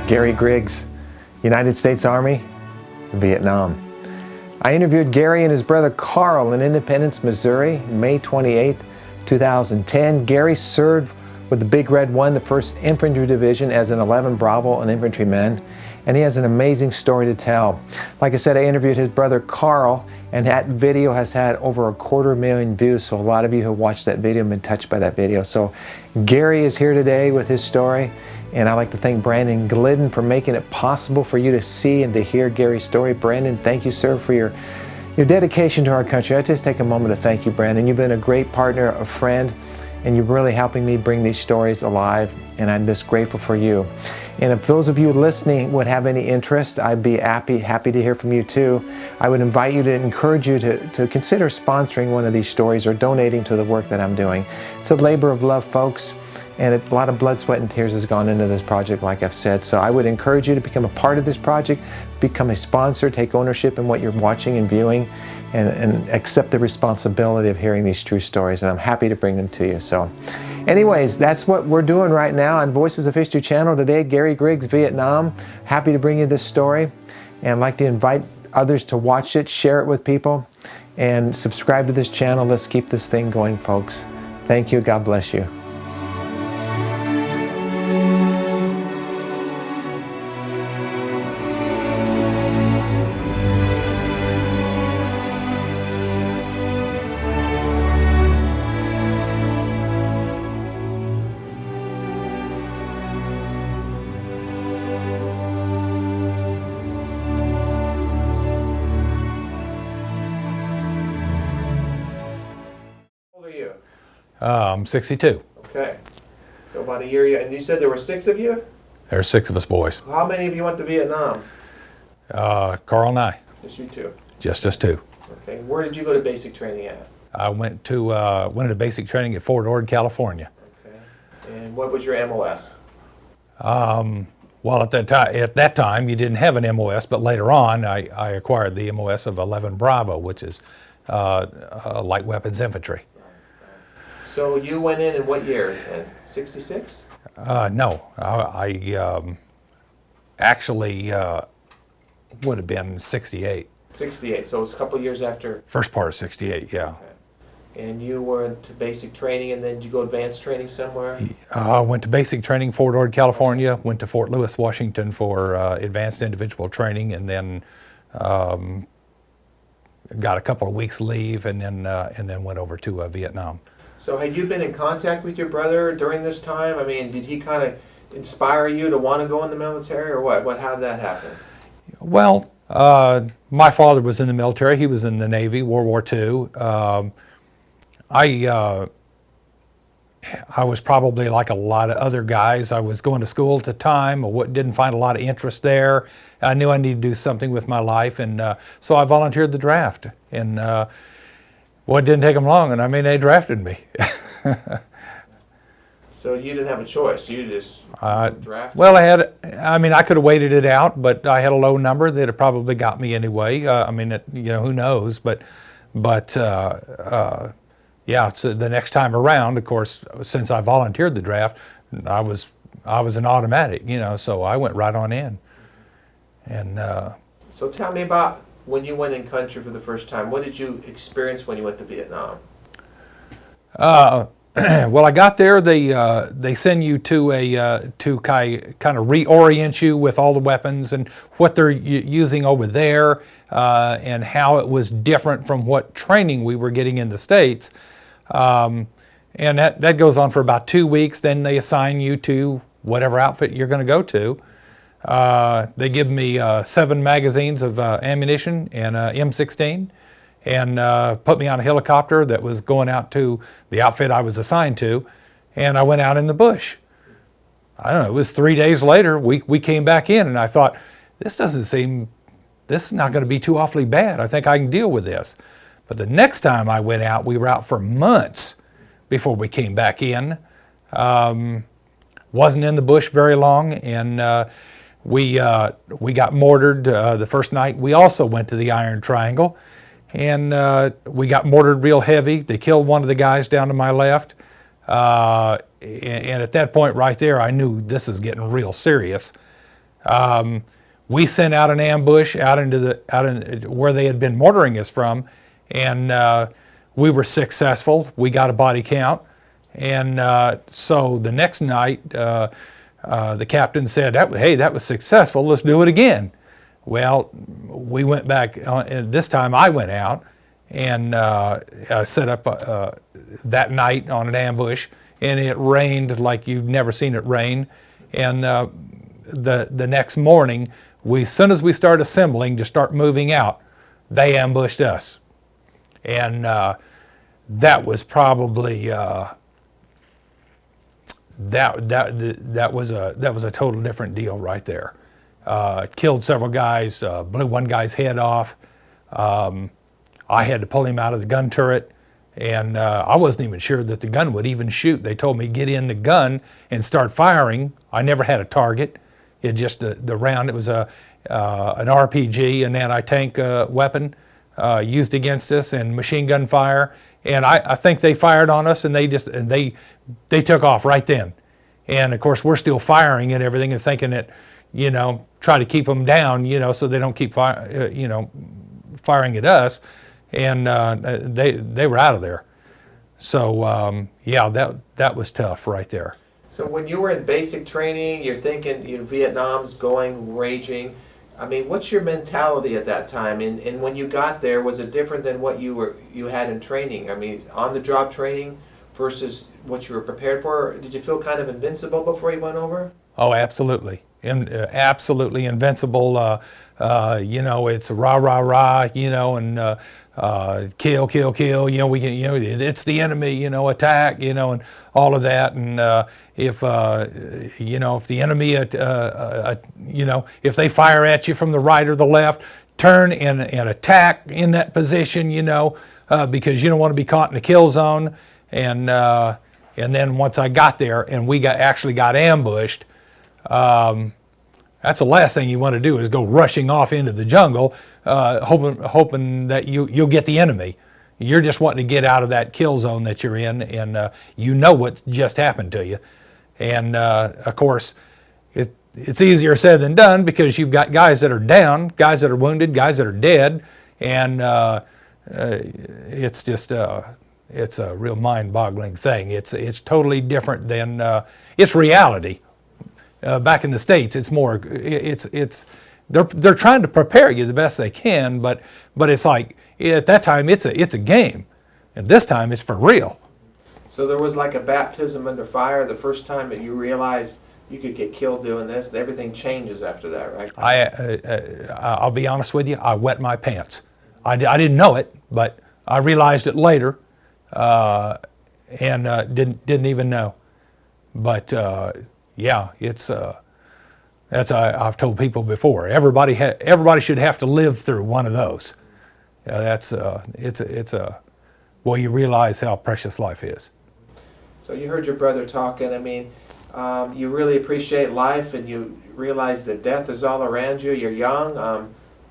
Gary Griggs, United States Army, Vietnam. I interviewed Gary and his brother Carl in Independence, Missouri, May 28, 2010. Gary served with the Big Red 1, the 1st Infantry Division, as an 11 Bravo, an infantryman, and he has an amazing story to tell. Like I said, I interviewed his brother Carl, and that video has had over 250,000 views, so a lot of you who watched that video have been touched by that video. So Gary is here today with his story, and I'd like to thank Brandon Glidden for making it possible for you to see and to hear Gary's story. Brandon, thank you, sir, for your dedication to our country. I just take a moment to thank you, Brandon. You've been a great partner, a friend, and you're really helping me bring these stories alive, and I'm just grateful for you. And if those of you listening would have any interest, I'd be happy to hear from you too. I would invite you to encourage you to consider sponsoring one of these stories or donating to the work that I'm doing. It's a labor of love, folks, and a lot of blood, sweat, and tears has gone into this project, like I've said. So I would encourage you to become a part of this project, become a sponsor, take ownership in what you're watching and viewing, and accept the responsibility of hearing these true stories, and I'm happy to bring them to you. So anyways, that's what we're doing right now on Voices of History channel today. Gary Griggs, Vietnam. Happy to bring you this story, and I'd like to invite others to watch it, share it with people, and subscribe to this channel. Let's keep this thing going, folks. Thank you. God bless you. I'm 62. Okay. So about a year, and you said there were 6 of you? There are 6 of us boys. How many of you went to Vietnam? Carl and I. Just you 2? Just us 2. Okay. Where did you go to basic training at? I went into basic training at Fort Ord, California. Okay. And what was your MOS? Well, at that time, you didn't have an MOS, but later on, I acquired the MOS of 11 Bravo, which is light weapons infantry. So you went in what year? 66? No, I actually would have been 68. 68, so it's a couple of years after? First part of 68, yeah. Okay. And you went to basic training, and then did you go advanced training somewhere? I went to basic training, Fort Ord, California, went to Fort Lewis, Washington for advanced individual training, and then got a couple of weeks leave, and then went over to Vietnam. So had you been in contact with your brother during this time? I mean, did he kind of inspire you to want to go in the military, or what? How did that happen? Well, my father was in the military. He was in the Navy, World War II. I was probably like a lot of other guys. I was going to school at the time. I didn't find a lot of interest there. I knew I needed to do something with my life, and so I volunteered the draft. And well, it didn't take them long, and I mean, they drafted me. So you didn't have a choice. You just drafted? Well, I could have waited it out, but I had a low number that had probably got me anyway. Who knows? But yeah. So the next time around, of course, since I volunteered the draft, I was an automatic, so I went right on in. And so tell me about when you went in country for the first time. What did you experience when you went to Vietnam? Well, I got there. They send you to kind of reorient you with all the weapons and what they're using over there, and how it was different from what training we were getting in the States. And that goes on for about 2 weeks. Then they assign you to whatever outfit you're going to go to. They give me 7 magazines of ammunition and M16, and put me on a helicopter that was going out to the outfit I was assigned to, and I went out in the bush. I don't know, it was 3 days later, we came back in, and I thought, this is not going to be too awfully bad. I think I can deal with this. But the next time I went out, we were out for months before we came back in. Wasn't in the bush very long, and we got mortared the first night. We also went to the Iron Triangle, and we got mortared real heavy. They killed one of the guys down to my left, and at that point right there, I knew this is getting real serious. We sent out an ambush out in where they had been mortaring us from, and we were successful. We got a body count, and so the next night, the captain said, "Hey, that was successful. Let's do it again." Well, we went back. This time, I went out and set up that night on an ambush, and it rained like you've never seen it rain. And the next morning, as soon as we started assembling to start moving out, they ambushed us, and that was probably that was a total different deal right there. Killed several guys, blew one guy's head off. I had to pull him out of the gun turret, and I wasn't even sure that the gun would even shoot. They told me get in the gun and start firing. I never had a target. It just the round. It was an RPG, an anti-tank weapon used against us, and machine gun fire. And I think they fired on us, and they took off right then. And of course, we're still firing and everything, and thinking that, try to keep them down, so they don't keep firing at us. And they were out of there. So yeah, that was tough right there. So when you were in basic training, you're thinking Vietnam's raging. I mean, what's your mentality at that time? And when you got there, was it different than what you had in training? I mean, on-the-job training versus what you were prepared for? Did you feel kind of invincible before you went over? Oh, absolutely. Absolutely invincible. It's rah, rah, rah, and kill, kill, kill. We can, it's the enemy, attack, and all of that. And if the enemy, if they fire at you from the right or the left, turn and attack in that position, because you don't want to be caught in the kill zone. And then once I got there and we actually got ambushed, that's the last thing you want to do is go rushing off into the jungle, hoping that you'll get the enemy. You're just wanting to get out of that kill zone that you're in, and you know what just happened to you. And of course, it's easier said than done because you've got guys that are down, guys that are wounded, guys that are dead, and it's just it's a real mind-boggling thing. It's totally different than it's reality. Back in the States, it's more. They're trying to prepare you the best they can, but it's like at that time it's a game, and this time it's for real. So there was like a baptism under fire the first time that you realized you could get killed doing this. Everything changes after that, right? I'll be honest with you. I wet my pants. I didn't know it, but I realized it later, and didn't even know. But yeah, I've told people before. Everybody should have to live through one of those. Well, you realize how precious life is. So you heard your brother talking. I mean, you really appreciate life, and you realize that death is all around you. You're young.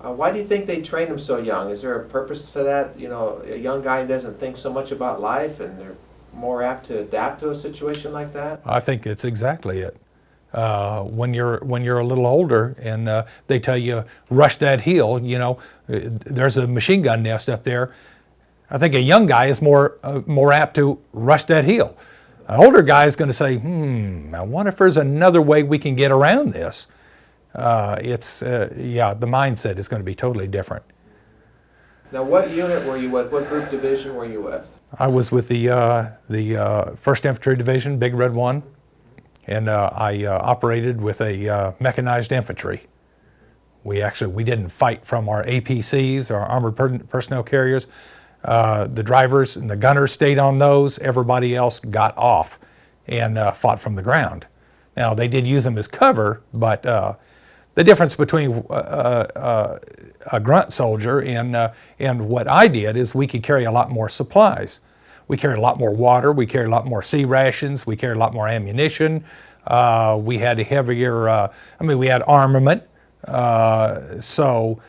Why do you think they train them so young? Is there a purpose to that? A young guy doesn't think so much about life, and they're more apt to adapt to a situation like that? I think it's exactly it. When you're a little older and they tell you rush that hill, there's a machine gun nest up there. I think a young guy is more apt to rush that hill. An older guy is going to say, I wonder if there's another way we can get around this. The mindset is going to be totally different. Now, what unit were you with? What group division were you with? I was with the 1st Infantry Division, Big Red 1, and I operated with a mechanized infantry. We didn't fight from our APCs, our armored personnel carriers. The drivers and the gunners stayed on those. Everybody else got off and fought from the ground. Now, they did use them as cover, but the difference between a grunt soldier and what I did is we could carry a lot more supplies. We carried a lot more water. We carried a lot more sea rations. We carried a lot more ammunition. We had a heavier, we had armament. So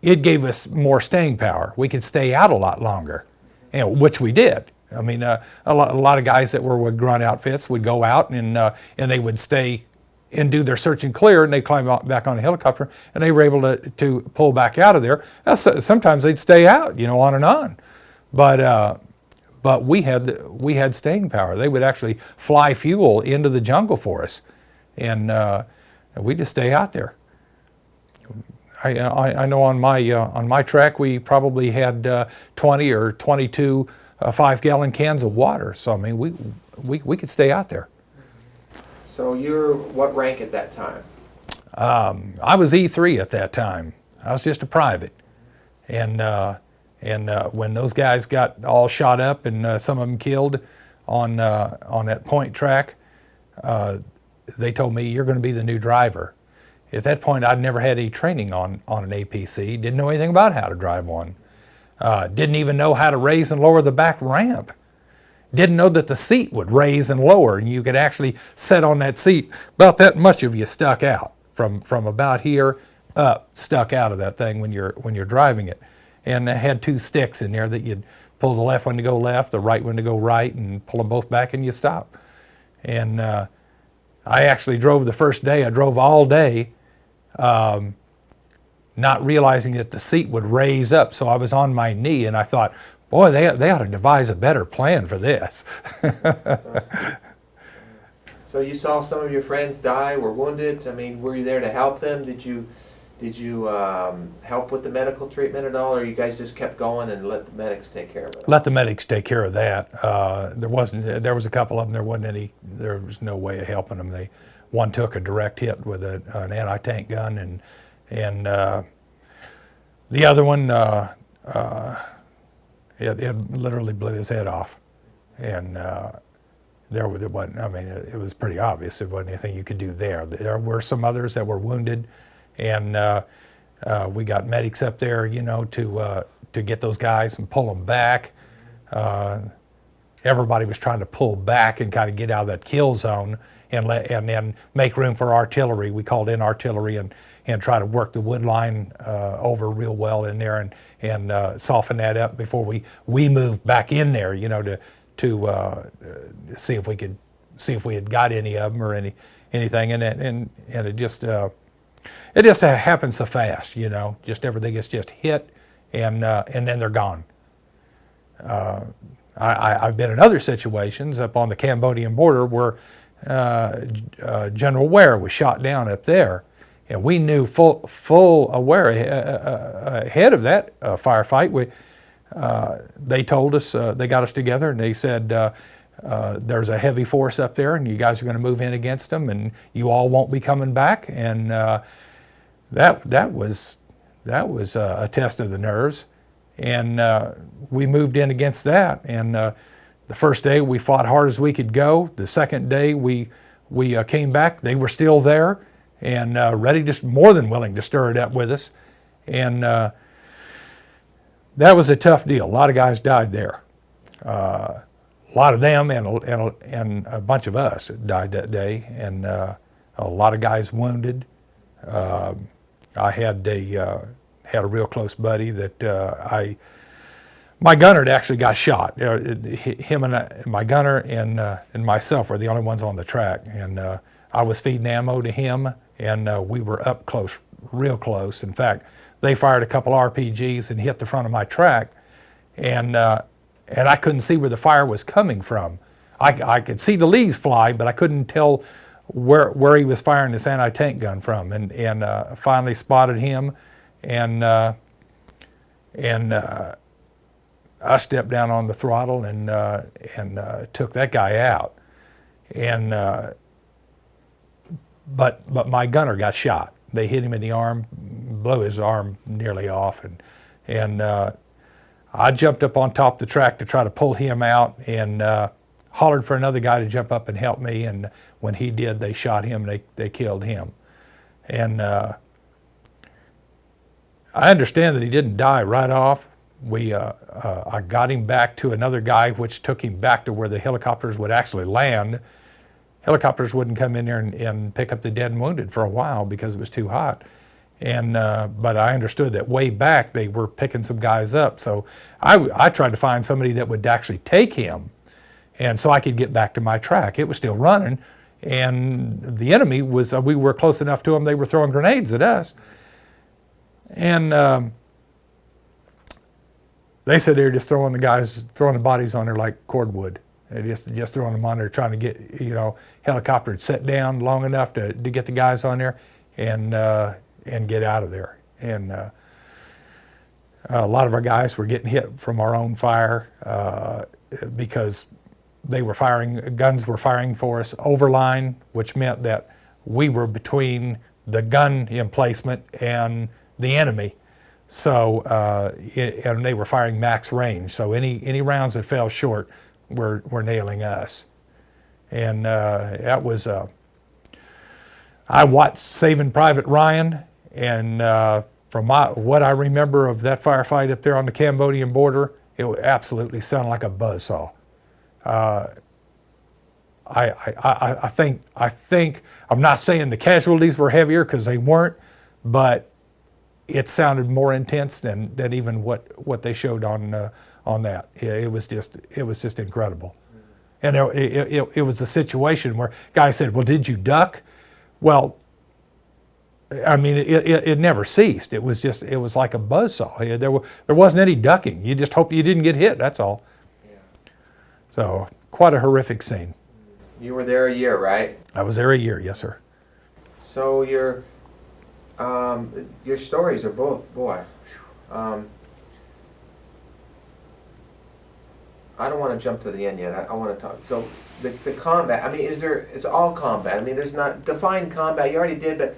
it gave us more staying power. We could stay out a lot longer, which we did. A lot of guys that were with grunt outfits would go out and they would stay and do their search and clear, and they climb back on a helicopter, and they were able to pull back out of there. Sometimes they'd stay out, on and on. But we had staying power. They would actually fly fuel into the jungle for us, and we just stay out there. I know on my track we probably had 20 or 22 5-gallon cans of water. So I mean we could stay out there. So you're what rank at that time? I was E3 at that time. I was just a private, and when those guys got all shot up and some of them killed on that point track, they told me, "You're going to be the new driver." At that point, I'd never had any training on an APC. Didn't know anything about how to drive one. Didn't even know how to raise and lower the back ramp. Didn't know that the seat would raise and lower, and you could actually sit on that seat. About that much of you stuck out from about here up, stuck out of that thing when you're driving it. And it had 2 sticks in there that you'd pull the left one to go left, the right one to go right, and pull them both back, and you stop. And I actually drove the first day. I drove all day, not realizing that the seat would raise up. So I was on my knee, and I thought, boy, they ought to devise a better plan for this. So you saw some of your friends die, were wounded. I mean, were you there to help them? Did you help with the medical treatment at all, or you guys just kept going and let the medics take care of it? Let the medics take care of that. There was a couple of them. There was no way of helping them. One took a direct hit with an anti-tank gun, and the other one it literally blew his head off. And there wasn't. I mean, it was pretty obvious. There wasn't anything you could do there. There were some others that were wounded. And we got medics up there, to get those guys and pull them back. Everybody was trying to pull back and kind of get out of that kill zone and then make room for artillery. We called in artillery and try to work the wood line over real well in there and soften that up before we moved back in there, to see if we had got any of them or anything. And it just. It just happens so fast, just everything is just hit and then they're gone. I've been in other situations up on the Cambodian border where General Ware was shot down up there, and we knew full aware ahead of that firefight. They told us, they got us together and they said, there's a heavy force up there and you guys are going to move in against them and you all won't be coming back. And that was a test of the nerves. And we moved in against that. And the first day we fought hard as we could go. The second day we came back. They were still there and ready, just more than willing to stir it up with us. And that was a tough deal. A lot of guys died there. A lot of them and a bunch of us died that day, and a lot of guys wounded. I had a real close buddy that my gunner had actually got shot. Him and my gunner and myself were the only ones on the track, and I was feeding ammo to him, and we were up close, real close. In fact, they fired a couple RPGs and hit the front of my track, and I couldn't see where the fire was coming from. I could see the leaves fly, but I couldn't tell where he was firing this anti-tank gun from. And finally spotted him, and I stepped down on the throttle and took that guy out. And but my gunner got shot. They hit him in the arm, blew his arm nearly off, and I jumped up on top of the track to try to pull him out and hollered for another guy to jump up and help me. And when he did, they shot him. They killed him. And I understand that he didn't die right off. I got him back to another guy, which took him back to where the helicopters would actually land. Helicopters wouldn't come in there and pick up the dead and wounded for a while because it was too hot. And but I understood that way back they were picking some guys up. So I tried to find somebody that would actually take him, and so I could get back to my track. It was still running, and the enemy was, we were close enough to them, they were throwing grenades at us. And they said they were just throwing the bodies on there like cordwood. They just throwing them on there, trying to get, helicopter set down long enough to get the guys on there and get out of there. And a lot of our guys were getting hit from our own fire because guns were firing for us overline, which meant that we were between the gun emplacement and the enemy. So, and they were firing max range. So any rounds that fell short were nailing us. And that was, I watched Saving Private Ryan, and from what I remember of that firefight up there on the Cambodian border, it would absolutely sound like a buzzsaw. I think, I'm not saying the casualties were heavier, because they weren't, but it sounded more intense than even what they showed on that. It was just incredible. And it was a situation where guys said, "Well, did you duck?" Well, I mean, it never ceased. It was like a buzzsaw. There wasn't any ducking. You just hope you didn't get hit. That's all. Yeah. So quite a horrific scene. You were there a year, right? I was there a year, yes, sir. So your stories are both, boy. I don't want to jump to the end yet. I want to talk. So the combat. I mean, it's all combat. I mean, there's not defined combat. You already did, but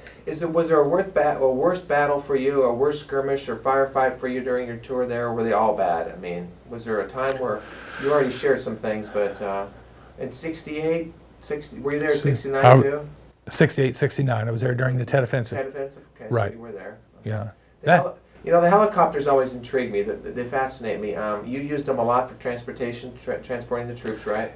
was there a worse battle for you, a worse skirmish or firefight for you during your tour there, or were they all bad? I mean, was there a time where you already shared some things, but in 68, 60, were you there in 69 too? 68, 69. I was there during the Tet Offensive. Tet Offensive? Okay, right. So you were there. Okay. Yeah. The helicopters always intrigue me. They fascinate me. You used them a lot for transportation, transporting the troops, right?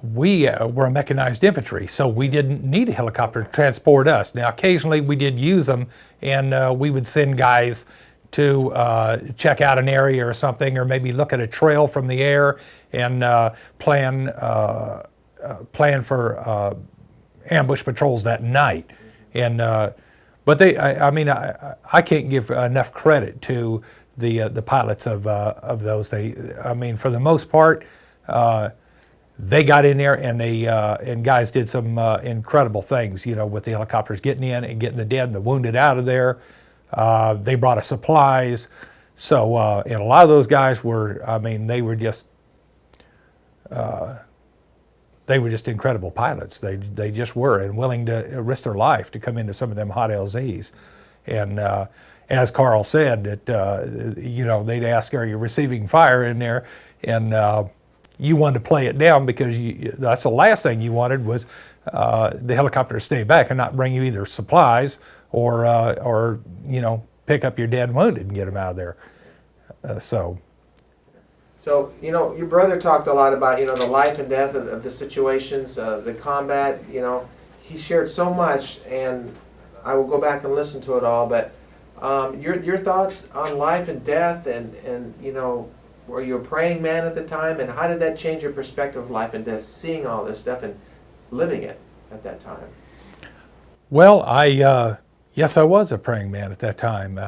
We were a mechanized infantry, so we didn't need a helicopter to transport us. Now, occasionally we did use them, and we would send guys to check out an area or something, or maybe look at a trail from the air and plan for ambush patrols that night. And but I can't give enough credit to the pilots of those. For the most part, they got in there and guys did some incredible things, with the helicopters getting in and getting the dead and the wounded out of there. They brought us supplies. So, and a lot of those guys they were just incredible pilots. They just were, and willing to risk their life to come into some of them hot LZs. And as Carl said, that they'd ask, "Are you receiving fire in there?" And you wanted to play it down, because that's the last thing you wanted was the helicopter to stay back and not bring you either supplies or pick up your dead and wounded and get them out of there. So, your brother talked a lot about, the life and death of the situations, the combat, he shared so much, and I will go back and listen to it all, but your thoughts on life and death, and were you a praying man at the time, and how did that change your perspective of life and death, seeing all this stuff and living it at that time? Well, yes, I was a praying man at that time.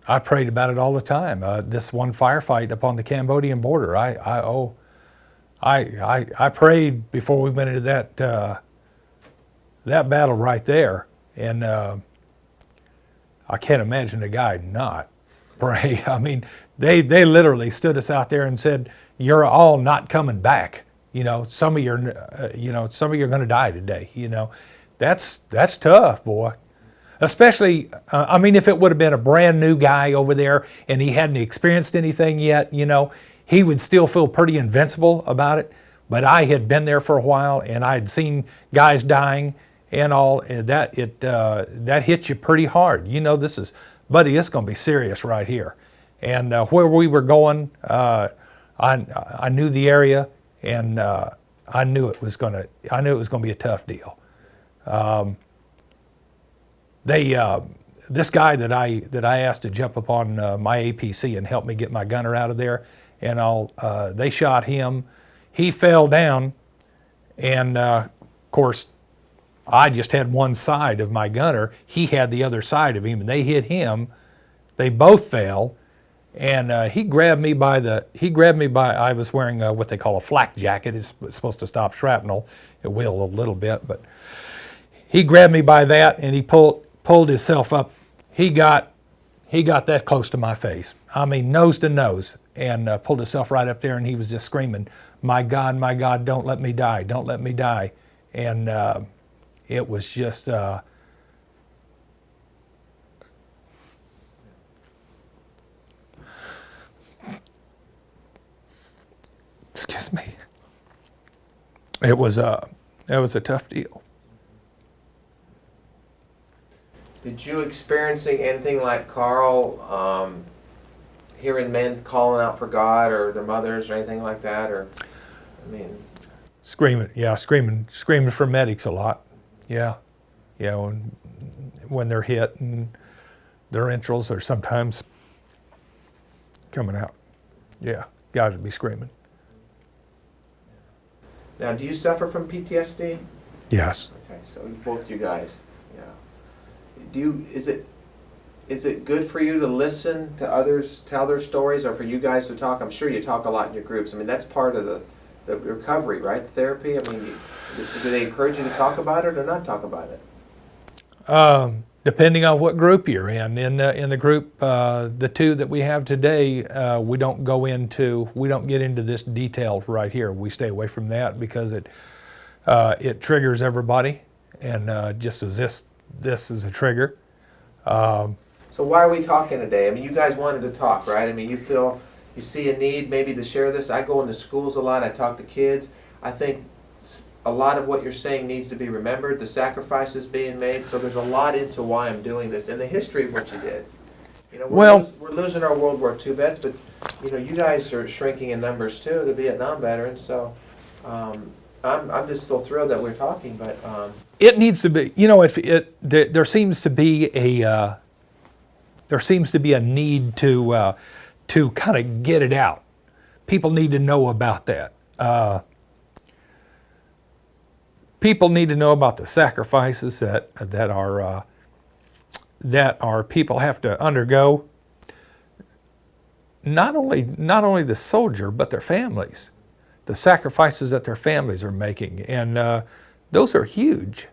I prayed about it all the time. This one firefight up on the Cambodian border, I prayed before we went into that battle right there, and I can't imagine a guy not pray. I mean, they literally stood us out there and said, "You're all not coming back. Some of you're going to die today." That's tough, boy. Especially, if it would have been a brand new guy over there and he hadn't experienced anything yet, he would still feel pretty invincible about it. But I had been there for a while, and I had seen guys dying and all, and that hits you pretty hard. This is, buddy, it's going to be serious right here. And where we were going, I knew the area, and I knew it was going to be a tough deal. This guy that I asked to jump up on my APC and help me get my gunner out of there, and they shot him. He fell down, And of course, I just had one side of my gunner. He had the other side of him, and they hit him. They both fell, and he grabbed me by I was wearing what they call a flak jacket. It's supposed to stop shrapnel. It will a little bit, but he grabbed me by that, and he pulled himself up. He got that close to my face. I mean, nose to nose, and pulled himself right up there, and he was just screaming, my God, don't let me die, don't let me die." And it was just, excuse me, it was a tough deal. Did you experiencing anything like Carl, hearing men calling out for God or their mothers or anything like that? Or, I mean, screaming for medics a lot. Yeah, when they're hit and their entrails are sometimes coming out. Yeah, guys would be screaming. Now, do you suffer from PTSD? Yes. Okay, so both you guys. Yeah. Is it good for you to listen to others tell their stories, or for you guys to talk? I'm sure you talk a lot in your groups. I mean, that's part of the recovery, right? The therapy. I mean, do they encourage you to talk about it or not talk about it? Depending on what group you're in. In the group, the two that we have today, we don't get into this detail right here. We stay away from that because it triggers everybody, and just as this is a trigger. So why are we talking today? I mean, you guys wanted to talk, right? I mean, you see a need maybe to share this. I go into schools a lot. I talk to kids. I think a lot of what you're saying needs to be remembered, the sacrifices being made. So there's a lot into why I'm doing this and the history of what you did. You know, we're losing our World War II vets, but you know, you guys are shrinking in numbers too, the Vietnam veterans. So I'm just so thrilled that we're talking. But it needs to be. You know, there seems to be a need to kind of get it out. People need to know about that. People need to know about the sacrifices that our people have to undergo. Not only the soldier, but their families, the sacrifices that their families are making, and those are huge.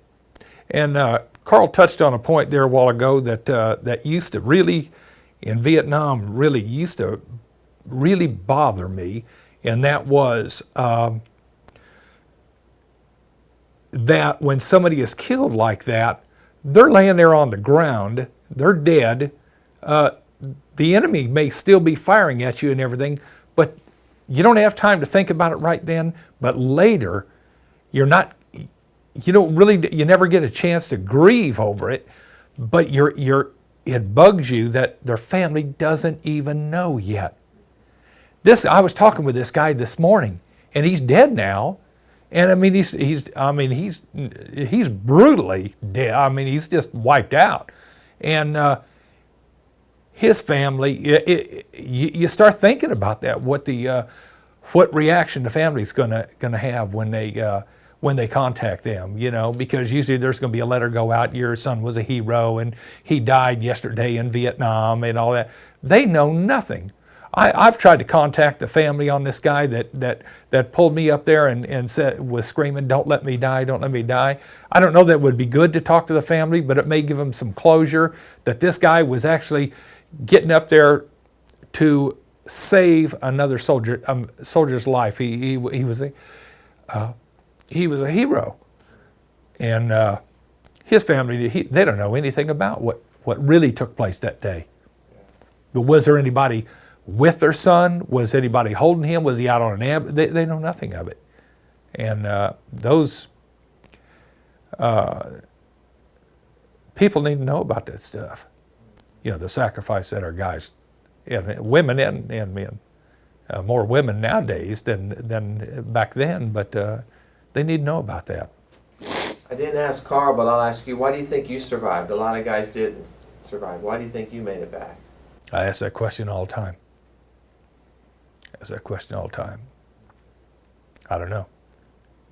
And Carl touched on a point there a while ago that used to really, in Vietnam, used to bother me, and that was that when somebody is killed like that, they're laying there on the ground, they're dead. The enemy may still be firing at you and everything, but you don't have time to think about it right then. But later, you never get a chance to grieve over it. But it bugs you that their family doesn't even know yet. I was talking with this guy this morning, and he's dead now. And I mean, he's brutally dead. I mean, he's just wiped out. And his family, you start thinking about that. What reaction the family's gonna have when they contact them, you know, because usually there's going to be a letter go out. Your son was a hero, and he died yesterday in Vietnam, and all that. They know nothing. I've tried to contact the family on this guy that pulled me up there and was screaming, "Don't let me die, don't let me die." I don't know that it would be good to talk to the family, but it may give them some closure that this guy was actually getting up there to save another soldier's life. He was a hero, and his family, they don't know anything about what really took place that day. But was there anybody with their son? Was anybody holding him? Was he out on an ambulance? They know nothing of it. And those people need to know about that stuff. You know, the sacrifice that our guys, and women and men, more women nowadays than back then, but they need to know about that. I didn't ask Carl, but I'll ask you, why do you think you survived? A lot of guys didn't survive. Why do you think you made it back? I ask that question all the time. I don't know.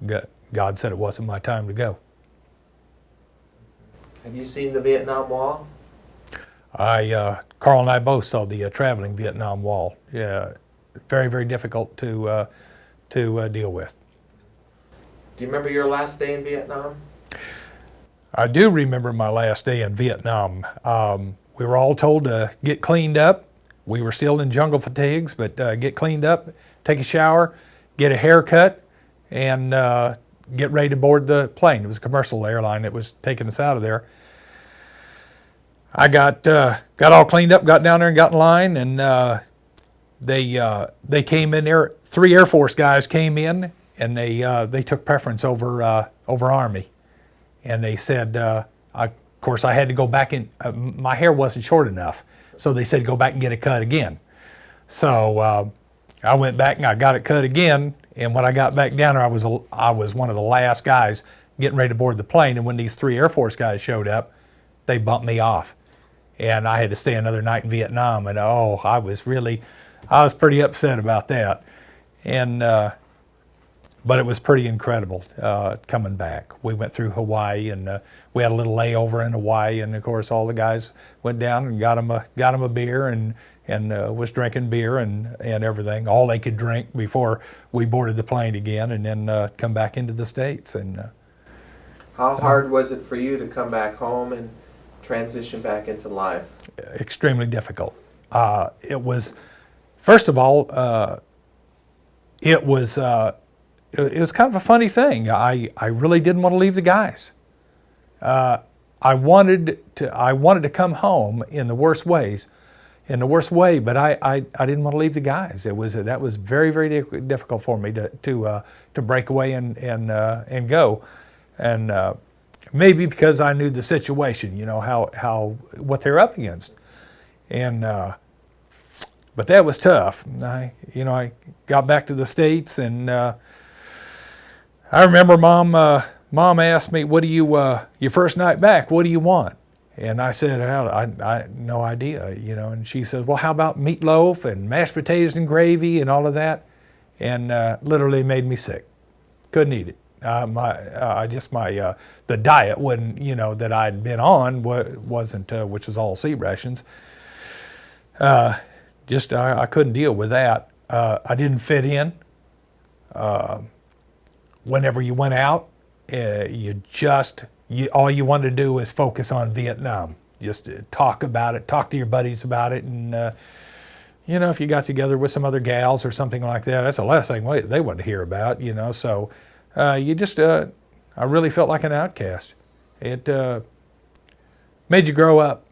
God said it wasn't my time to go. Have you seen the Vietnam Wall? Carl and I both saw the traveling Vietnam Wall. Yeah, very, very difficult to deal with. Do you remember your last day in Vietnam? I do remember my last day in Vietnam. We were all told to get cleaned up. We were still in jungle fatigues, but get cleaned up, take a shower, get a haircut, and get ready to board the plane. It was a commercial airline that was taking us out of there. I got all cleaned up, got down there and got in line, and they came in there. 3 Air Force guys came in, and they took preference over Army. And they said, of course, I had to go back in. My hair wasn't short enough, so they said go back and get it cut again. So I went back and I got it cut again. And when I got back down there, I was one of the last guys getting ready to board the plane. And when these 3 Air Force guys showed up, they bumped me off, and I had to stay another night in Vietnam. And I was pretty upset about that. And but it was pretty incredible coming back. We went through Hawaii, and we had a little layover in Hawaii, and of course all the guys went down and got them a beer and was drinking beer and everything, all they could drink before we boarded the plane again, and then come back into the States. And how hard was it for you to come back home and transition back into life? Extremely difficult. It was, first of all, it was kind of a funny thing. I really didn't want to leave the guys. I wanted to come home in the worst way, but I didn't want to leave the guys. That was very, very difficult for me to break away and go, and maybe because I knew the situation, how what they're up against, and but that was tough. I got back to the States, and I remember Mom asked me, "What do you your first night back? What do you want?" And I said, "I no idea, And she says, "Well, how about meatloaf and mashed potatoes and gravy and all of that?" And literally made me sick. Couldn't eat it. The diet wouldn't, that I'd been on wasn't, which was all sea rations. I couldn't deal with that. I didn't fit in. Whenever you went out, all you wanted to do was focus on Vietnam. Just talk about it, talk to your buddies about it, and if you got together with some other gals or something like that, that's the last thing they wanted to hear about. So I really felt like an outcast. It made you grow up.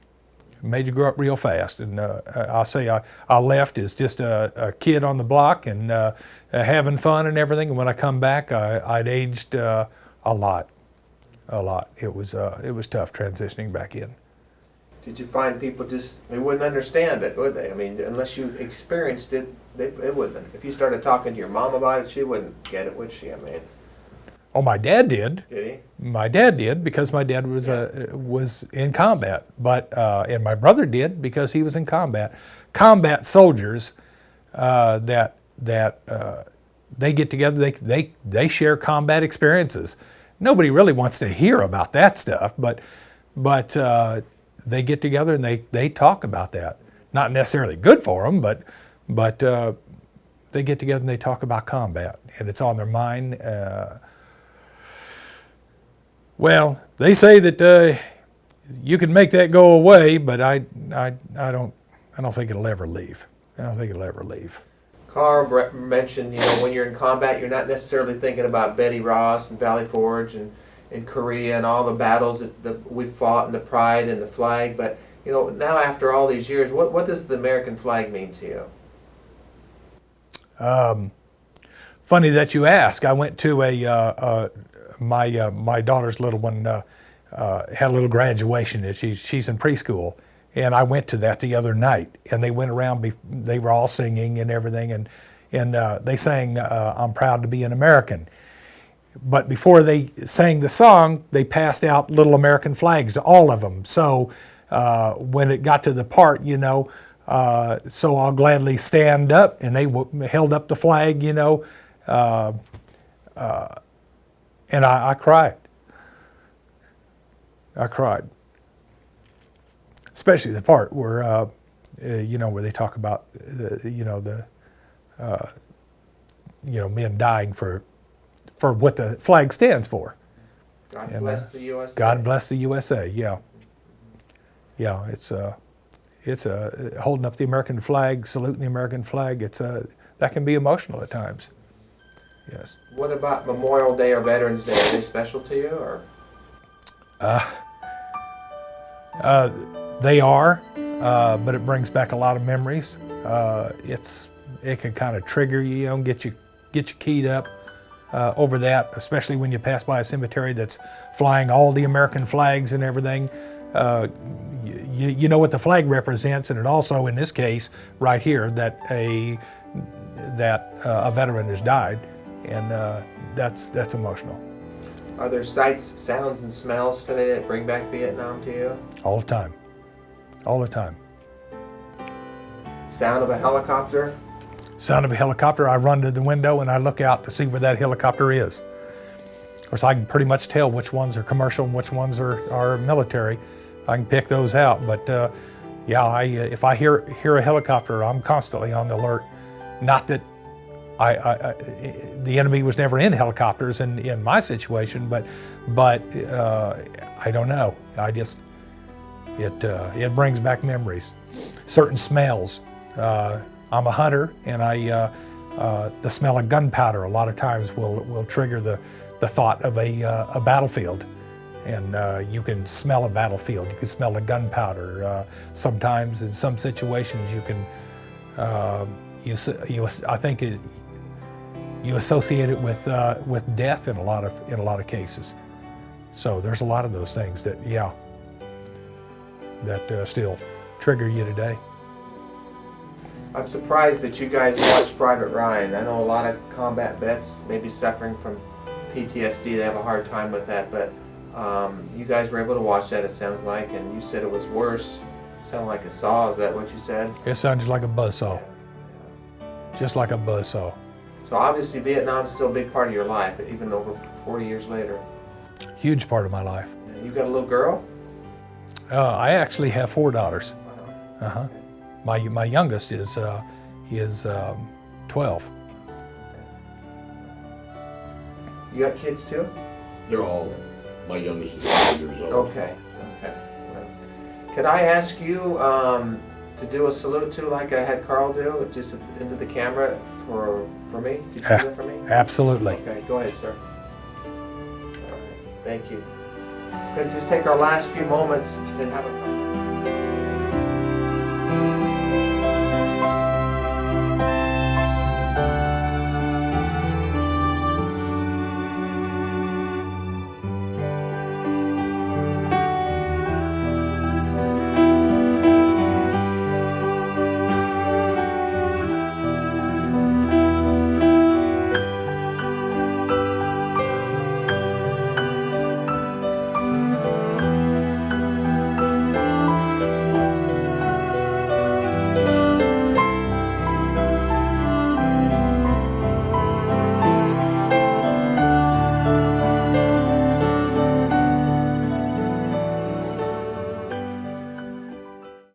Made you grow up real fast. And I'll say I left as just a kid on the block and having fun and everything. And when I come back, I'd aged a lot. It was tough transitioning back in. Did you find people they wouldn't understand it, would they? I mean, unless you experienced it, they wouldn't. If you started talking to your mom about it, she wouldn't get it, would she? I mean. Oh, my dad did. Did he? My dad did because my dad was in combat, and my brother did because he was in combat. Combat soldiers that they get together, they share combat experiences. Nobody really wants to hear about that stuff, but they get together and they talk about that. Not necessarily good for them, but they get together and they talk about combat, and it's on their mind. Well, they say that you can make that go away, but I don't think it'll ever leave. I don't think it'll ever leave. Carl mentioned, when you're in combat, you're not necessarily thinking about Betty Ross and Valley Forge and Korea and all the battles that we fought and the pride and the flag. But now after all these years, what does the American flag mean to you? Funny that you ask. I went to my daughter's little one had a little graduation. She's in preschool, and I went to that the other night. And they went around. They were all singing and everything, and they sang "I'm Proud to Be an American." But before they sang the song, they passed out little American flags to all of them. So when it got to the part, so I'll gladly stand up, and they held up the flag, And I cried. I cried. Especially the part where, where they talk about, men dying for what the flag stands for. God bless the USA. God bless the USA. Yeah. Yeah. It's holding up the American flag, saluting the American flag. That can be emotional at times. Yes. What about Memorial Day or Veterans Day? Are they special to you, or? They are, but it brings back a lot of memories. It can kind of trigger you, get you keyed up over that, especially when you pass by a cemetery that's flying all the American flags and everything. You know what the flag represents, and it also, in this case, right here, that a veteran has died, and that's emotional. Are there sights, sounds, and smells today that bring back Vietnam to you? All the time. All the time. Sound of a helicopter? Sound of a helicopter, I run to the window and I look out to see where that helicopter is. Of course, I can pretty much tell which ones are commercial and which ones are military. I can pick those out, but if I hear a helicopter, I'm constantly on the alert. Not that the enemy was never in helicopters in my situation, but I don't know. It brings back memories. Certain smells. I'm a hunter, and the smell of gunpowder a lot of times will trigger the thought of a battlefield, and you can smell a battlefield. You can smell the gunpowder. Sometimes, in some situations, you can. I think you associate it with death in a lot of cases. So there's a lot of those things that still trigger you today. I'm surprised that you guys watch Private Ryan. I know a lot of combat vets may be suffering from PTSD. They have a hard time with that, but you guys were able to watch that, it sounds like, and you said it was worse. It sounded like a saw. Is that what you said? It sounded like a buzzsaw. Just like a buzzsaw. So obviously Vietnam's still a big part of your life, even over 40 years later. Huge part of my life. You got a little girl? I actually have 4 daughters. Uh-huh. My youngest is 12. You got kids too? They're all, my youngest is 5 years old. Okay. Well, could I ask you to do a salute to, like I had Carl do, just into the camera for me? Could you do that for me? Absolutely. Okay, go ahead, sir. All right, thank you. Could just take our last few moments to have a